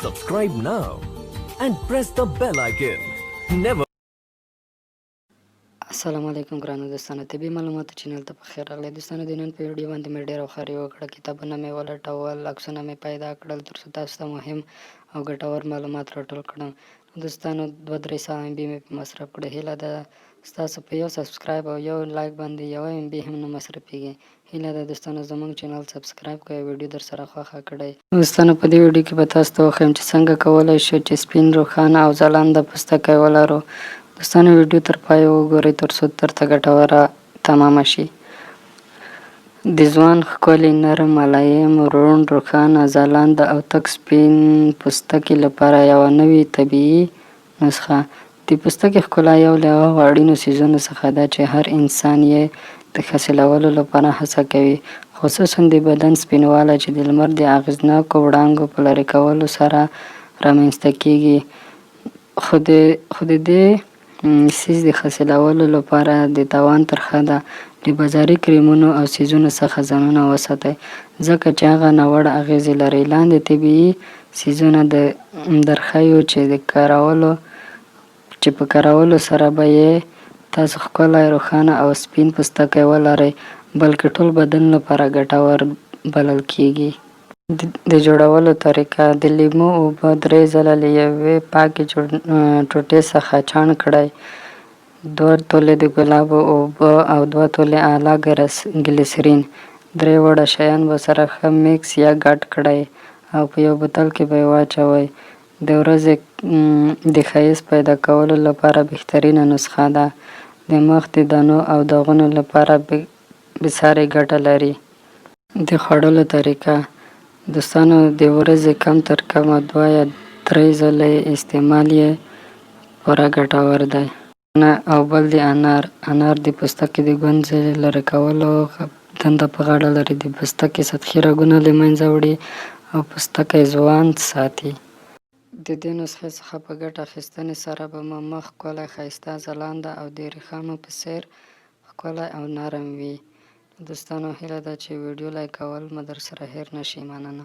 Subscribe now and press the bell icon. Never. السلام علیکم ګرانو دوستانو طبي معلوماتو چینل ته په خیر راغلی دوستانو د نن په ویډیو باندې مې ډېره خواري وکړه کتابونه مې ولټول عکسونه مې پیدا کړل تر څو تاسو ته مهم او ګټور معلومات راټول کړم دوستانو 2-3 سوه MB مې په مصرف کړه هیله ده ستاسو په یو سبسکرایب او یو لایک باندې 1 MB هم نه مصرفیږي هیله ده دوستانو زموږ چینل سبسکرایب کړئ ویډیو در سره خوښه کړئ دوستانو په دې ویډیو کې به تاسو ته وښیم چې څنګه کولی شو چې سپین روښانه او ځلانده پوستکی ولرو دوستانو ویډیو تر پای وګورئ ترڅو درته ګټوره تمامه شي د ځوان ښکلي نرم ملایم روڼ روښانه ځلانده او تک سپین پوستکي لپاره یوه نوې طبیعي نسخه د پوستکي ښکلا یو له هغو اړینو څیزونو څخه ده چې هر انسان یې د حاصلولو لپاره هڅه کوي خصوصا د بدن سپینوالی چې د لمر د اغېزناکو وړانګو په لرې کولو سره رامنځته کیږي خو د دې څیز د حاصلولو لپاره د تاوان ترخه ده د بازاري کریمونو او څیزونو څخه ځانونه وساتئ ځکه چې هغه ناوړه اغېزې لري لاندې طبیعي څیزونه درښیو چې په کارولو سره به یې تاسو ښکلی روښانه او سپین پوستکی ولرئ بلکې ټول بدن لپاره ګټور بلل کیږي د جوړولو طریقه د لیمو اوبه 3 ځله له یوې پاکې ټوټې څخه چاڼ کړئ 2 تولې د ګلابو اوبه او 2 تولې اعلی ګلیسرین 3 وړه شیان به سره ښه میکس یا ګډ کړئ او په یو بوتل کې به یې واچوئ د ورځې د ښایست پیدا کولو لپاره بهترینه نسخه ده د مخ د دانو او داغونو لپاره بسارې ګټه لري د خوړلو طریقه دوستانو د ورځې کم تر کمه 2 یا 3 ځله استعمال یې پوره ګټور دی او بل د انار د پوستکي د ګونځې لرې کولو دنده په غاړه لري د پوستکي سطحي رګونه له منځه وړي او پوستکی ځوان ساتي د دې نسخې څخه په ګټه اخیستنې سره به مو مخ ښکلی ښایسته ځلانده او د ریښمو په څیر ښکلی او نرم وي دوستانو هیله ده چې ویډیو لایک کول مو در سره هیر نشي مننه